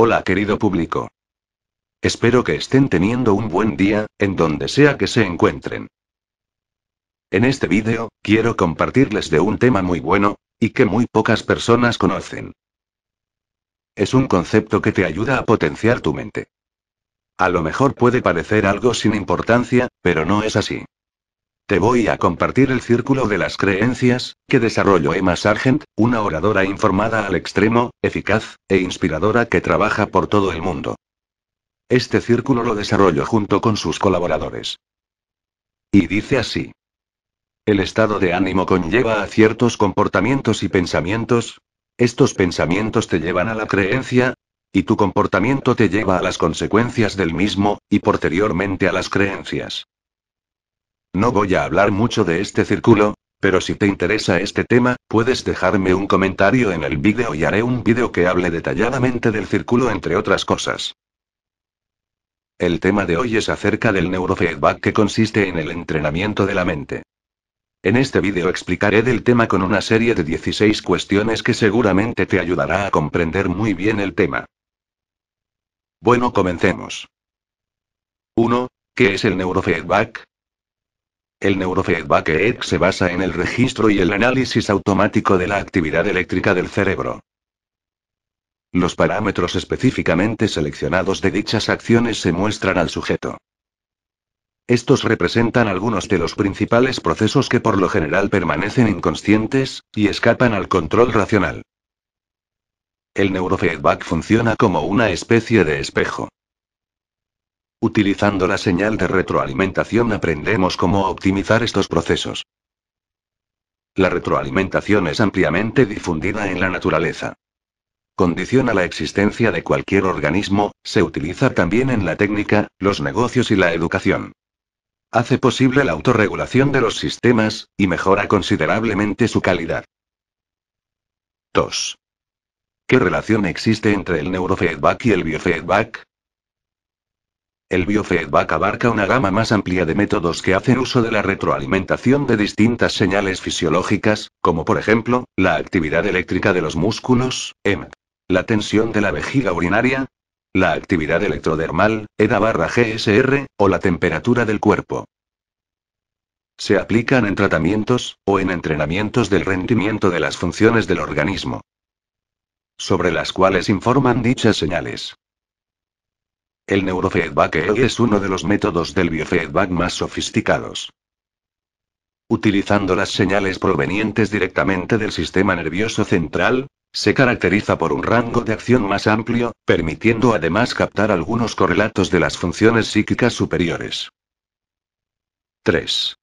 Hola querido público. Espero que estén teniendo un buen día, en donde sea que se encuentren. En este vídeo, quiero compartirles de un tema muy bueno, y que muy pocas personas conocen. Es un concepto que te ayuda a potenciar tu mente. A lo mejor puede parecer algo sin importancia, pero no es así. Te voy a compartir el círculo de las creencias, que desarrolló Emma Sargent, una oradora informada al extremo, eficaz, e inspiradora que trabaja por todo el mundo. Este círculo lo desarrolló junto con sus colaboradores. Y dice así. El estado de ánimo conlleva a ciertos comportamientos y pensamientos. Estos pensamientos te llevan a la creencia, y tu comportamiento te lleva a las consecuencias del mismo, y posteriormente a las creencias. No voy a hablar mucho de este círculo, pero si te interesa este tema, puedes dejarme un comentario en el vídeo y haré un vídeo que hable detalladamente del círculo entre otras cosas. El tema de hoy es acerca del neurofeedback, que consiste en el entrenamiento de la mente. En este vídeo explicaré del tema con una serie de 16 cuestiones que seguramente te ayudará a comprender muy bien el tema. Bueno, comencemos. 1. ¿Qué es el neurofeedback? El neurofeedback se basa en el registro y el análisis automático de la actividad eléctrica del cerebro. Los parámetros específicamente seleccionados de dichas acciones se muestran al sujeto. Estos representan algunos de los principales procesos que por lo general permanecen inconscientes, y escapan al control racional. El neurofeedback funciona como una especie de espejo. Utilizando la señal de retroalimentación aprendemos cómo optimizar estos procesos. La retroalimentación es ampliamente difundida en la naturaleza. Condiciona la existencia de cualquier organismo, se utiliza también en la técnica, los negocios y la educación. Hace posible la autorregulación de los sistemas, y mejora considerablemente su calidad. 2. ¿Qué relación existe entre el neurofeedback y el biofeedback? El biofeedback abarca una gama más amplia de métodos que hacen uso de la retroalimentación de distintas señales fisiológicas, como por ejemplo, la actividad eléctrica de los músculos, EMG, la tensión de la vejiga urinaria, la actividad electrodermal, EDA/GSR, o la temperatura del cuerpo. Se aplican en tratamientos, o en entrenamientos del rendimiento de las funciones del organismo, sobre las cuales informan dichas señales. El neurofeedback es uno de los métodos del biofeedback más sofisticados. Utilizando las señales provenientes directamente del sistema nervioso central, se caracteriza por un rango de acción más amplio, permitiendo además captar algunos correlatos de las funciones psíquicas superiores. 3.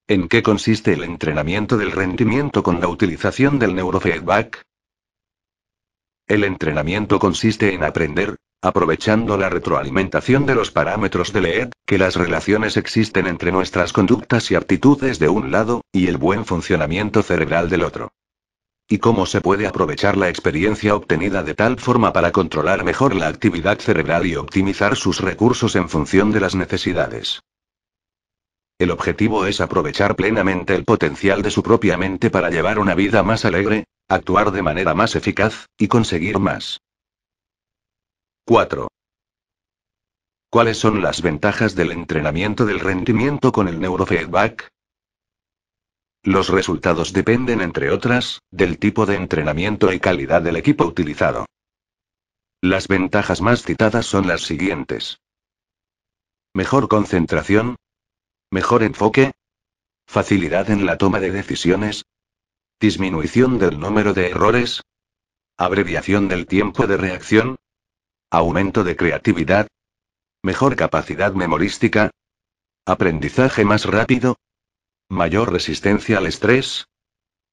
¿En qué consiste el entrenamiento del rendimiento con la utilización del neurofeedback? El entrenamiento consiste en aprender, aprovechando la retroalimentación de los parámetros del EEG, que las relaciones existen entre nuestras conductas y aptitudes de un lado, y el buen funcionamiento cerebral del otro. Y cómo se puede aprovechar la experiencia obtenida de tal forma para controlar mejor la actividad cerebral y optimizar sus recursos en función de las necesidades. El objetivo es aprovechar plenamente el potencial de su propia mente para llevar una vida más alegre, actuar de manera más eficaz, y conseguir más. 4. ¿Cuáles son las ventajas del entrenamiento del rendimiento con el neurofeedback? Los resultados dependen, entre otras, del tipo de entrenamiento y calidad del equipo utilizado. Las ventajas más citadas son las siguientes. Mejor concentración. Mejor enfoque. Facilidad en la toma de decisiones. Disminución del número de errores. Abreviación del tiempo de reacción. Aumento de creatividad. Mejor capacidad memorística. Aprendizaje más rápido. Mayor resistencia al estrés.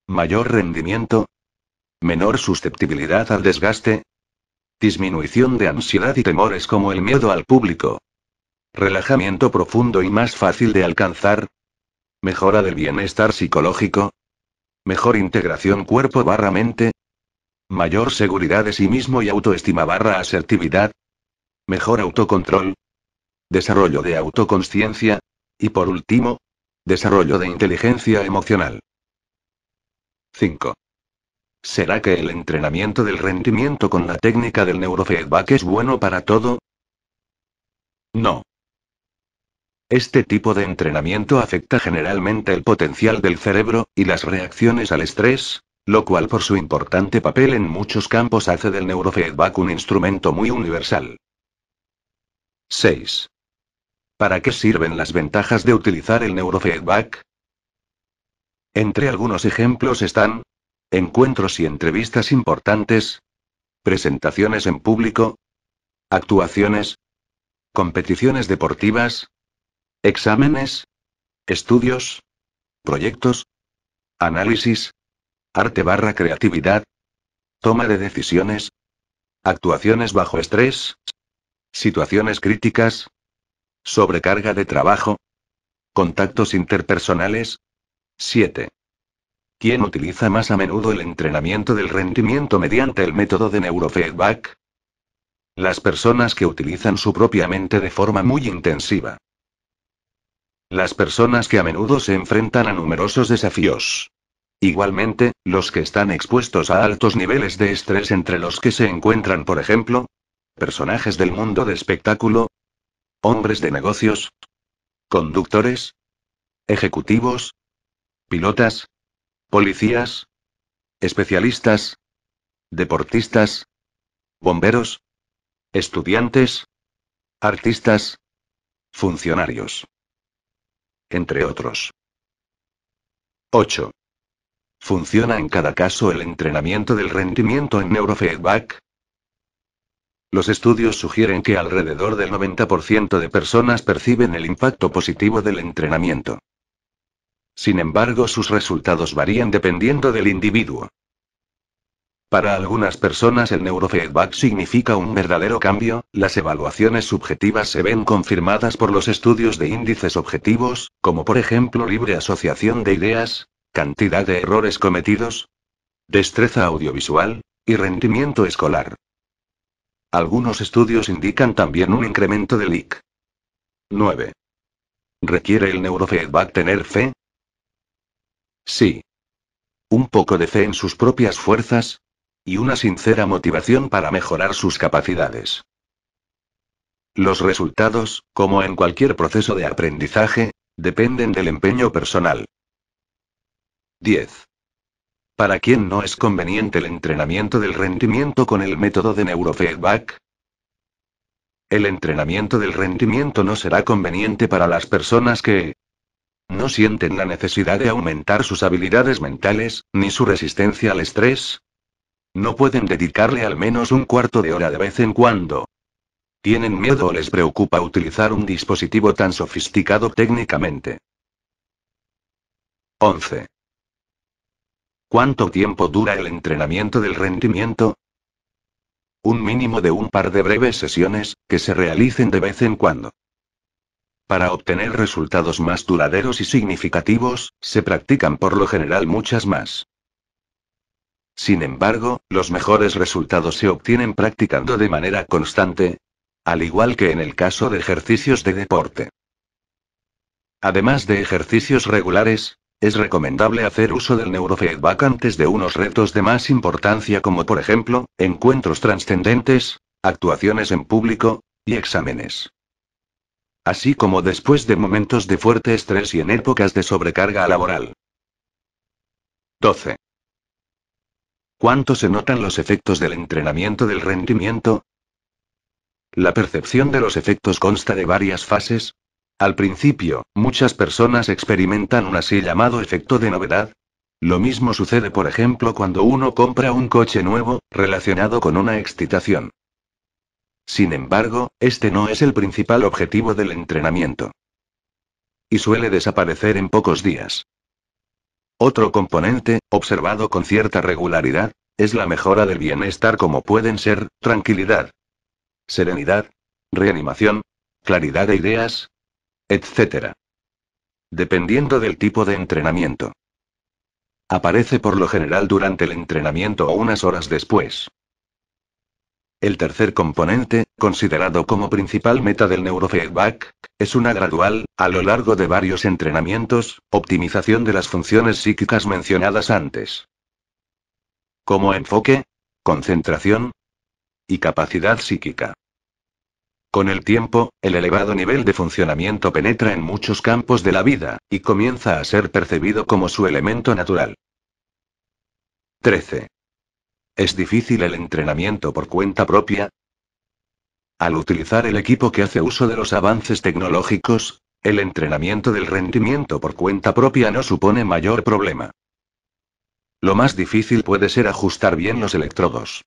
Mayor rendimiento. Menor susceptibilidad al desgaste. Disminución de ansiedad y temores como el miedo al público. Relajamiento profundo y más fácil de alcanzar. Mejora del bienestar psicológico. Mejor integración cuerpo/mente. Mayor seguridad de sí mismo y autoestima/asertividad. Mejor autocontrol. Desarrollo de autoconsciencia. Y por último, desarrollo de inteligencia emocional. 5. ¿Será que el entrenamiento del rendimiento con la técnica del neurofeedback es bueno para todo? No. Este tipo de entrenamiento afecta generalmente el potencial del cerebro, y las reacciones al estrés, lo cual por su importante papel en muchos campos hace del neurofeedback un instrumento muy universal. 6. ¿Para qué sirven las ventajas de utilizar el neurofeedback? Entre algunos ejemplos están encuentros y entrevistas importantes, presentaciones en público, actuaciones, competiciones deportivas, exámenes, estudios, proyectos, análisis, arte/creatividad, toma de decisiones, actuaciones bajo estrés, situaciones críticas, sobrecarga de trabajo, contactos interpersonales. 7. ¿Quién utiliza más a menudo el entrenamiento del rendimiento mediante el método de neurofeedback? Las personas que utilizan su propia mente de forma muy intensiva. Las personas que a menudo se enfrentan a numerosos desafíos. Igualmente, los que están expuestos a altos niveles de estrés, entre los que se encuentran, por ejemplo, personajes del mundo de espectáculo, hombres de negocios, conductores, ejecutivos, pilotas, policías, especialistas, deportistas, bomberos, estudiantes, artistas, funcionarios, entre otros. 8. ¿Funciona en cada caso el entrenamiento del rendimiento en neurofeedback? Los estudios sugieren que alrededor del 90% de personas perciben el impacto positivo del entrenamiento. Sin embargo, sus resultados varían dependiendo del individuo. Para algunas personas el neurofeedback significa un verdadero cambio. Las evaluaciones subjetivas se ven confirmadas por los estudios de índices objetivos, como por ejemplo libre asociación de ideas, cantidad de errores cometidos, destreza audiovisual, y rendimiento escolar. Algunos estudios indican también un incremento del IQ. 9. ¿Requiere el neurofeedback tener fe? Sí. Un poco de fe en sus propias fuerzas, y una sincera motivación para mejorar sus capacidades. Los resultados, como en cualquier proceso de aprendizaje, dependen del empeño personal. 10. ¿Para quién no es conveniente el entrenamiento del rendimiento con el método de neurofeedback? El entrenamiento del rendimiento no será conveniente para las personas que no sienten la necesidad de aumentar sus habilidades mentales, ni su resistencia al estrés. No pueden dedicarle al menos un cuarto de hora de vez en cuando. Tienen miedo o les preocupa utilizar un dispositivo tan sofisticado técnicamente. 11. ¿Cuánto tiempo dura el entrenamiento del rendimiento? Un mínimo de un par de breves sesiones, que se realicen de vez en cuando. Para obtener resultados más duraderos y significativos, se practican por lo general muchas más. Sin embargo, los mejores resultados se obtienen practicando de manera constante, al igual que en el caso de ejercicios de deporte. Además de ejercicios regulares, es recomendable hacer uso del neurofeedback antes de unos retos de más importancia, como por ejemplo, encuentros trascendentes, actuaciones en público, y exámenes. Así como después de momentos de fuerte estrés y en épocas de sobrecarga laboral. 12. ¿Cuánto se notan los efectos del entrenamiento del rendimiento? La percepción de los efectos consta de varias fases. Al principio, muchas personas experimentan un así llamado efecto de novedad. Lo mismo sucede, por ejemplo, cuando uno compra un coche nuevo, relacionado con una excitación. Sin embargo, este no es el principal objetivo del entrenamiento. Y suele desaparecer en pocos días. Otro componente, observado con cierta regularidad, es la mejora del bienestar, como pueden ser tranquilidad, serenidad, reanimación, claridad de ideas, etc. Dependiendo del tipo de entrenamiento. Aparece por lo general durante el entrenamiento o unas horas después. El tercer componente, considerado como principal meta del neurofeedback, es una gradual, a lo largo de varios entrenamientos, optimización de las funciones psíquicas mencionadas antes. como enfoque, concentración y capacidad psíquica. Con el tiempo, el elevado nivel de funcionamiento penetra en muchos campos de la vida, y comienza a ser percibido como su elemento natural. 13. ¿Es difícil el entrenamiento por cuenta propia? Al utilizar el equipo que hace uso de los avances tecnológicos, el entrenamiento del rendimiento por cuenta propia no supone mayor problema. Lo más difícil puede ser ajustar bien los electrodos.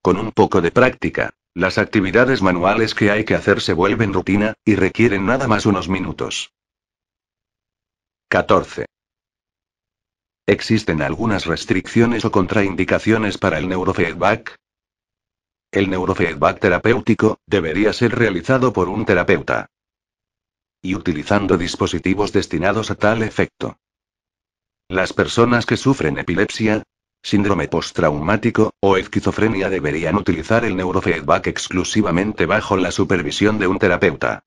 Con un poco de práctica, las actividades manuales que hay que hacer se vuelven rutina, y requieren nada más unos minutos. 14. ¿Existen algunas restricciones o contraindicaciones para el neurofeedback? El neurofeedback terapéutico debería ser realizado por un terapeuta y utilizando dispositivos destinados a tal efecto. Las personas que sufren epilepsia, síndrome postraumático, o esquizofrenia deberían utilizar el neurofeedback exclusivamente bajo la supervisión de un terapeuta.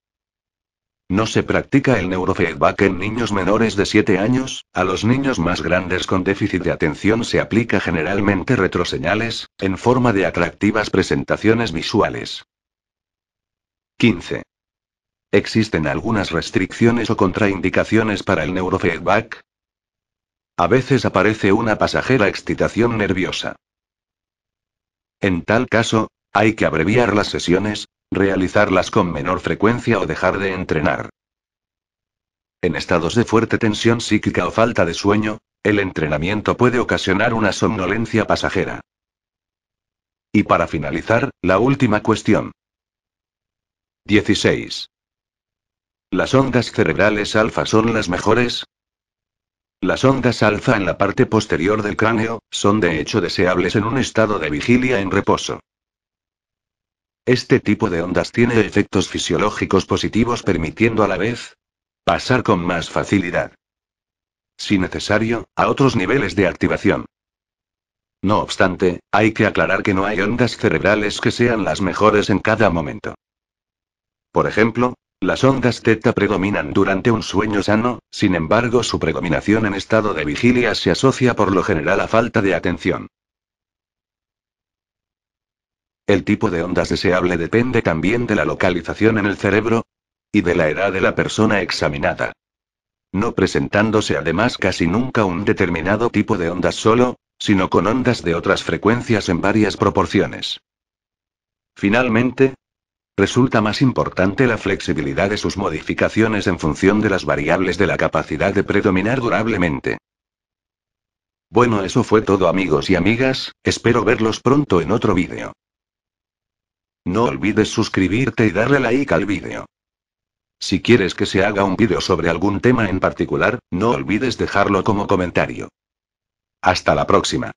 No se practica el neurofeedback en niños menores de 7 años, a los niños más grandes con déficit de atención se aplica generalmente retroseñales, en forma de atractivas presentaciones visuales. 15. ¿Existen algunas restricciones o contraindicaciones para el neurofeedback? A veces aparece una pasajera excitación nerviosa. En tal caso, hay que abreviar las sesiones, realizarlas con menor frecuencia o dejar de entrenar. En estados de fuerte tensión psíquica o falta de sueño, el entrenamiento puede ocasionar una somnolencia pasajera. Y para finalizar, la última cuestión. 16. ¿Las ondas cerebrales alfa son las mejores? Las ondas alfa en la parte posterior del cráneo son de hecho deseables en un estado de vigilia en reposo. Este tipo de ondas tiene efectos fisiológicos positivos permitiendo a la vez pasar con más facilidad, si necesario, a otros niveles de activación. No obstante, hay que aclarar que no hay ondas cerebrales que sean las mejores en cada momento. Por ejemplo, las ondas teta predominan durante un sueño sano, sin embargo su predominación en estado de vigilia se asocia por lo general a falta de atención. El tipo de ondas deseable depende también de la localización en el cerebro y de la edad de la persona examinada, no presentándose además casi nunca un determinado tipo de ondas solo, sino con ondas de otras frecuencias en varias proporciones. Finalmente, resulta más importante la flexibilidad de sus modificaciones en función de las variables de la capacidad de predominar durablemente. Bueno, eso fue todo amigos y amigas, espero verlos pronto en otro vídeo. No olvides suscribirte y darle like al vídeo. Si quieres que se haga un vídeo sobre algún tema en particular, no olvides dejarlo como comentario. Hasta la próxima.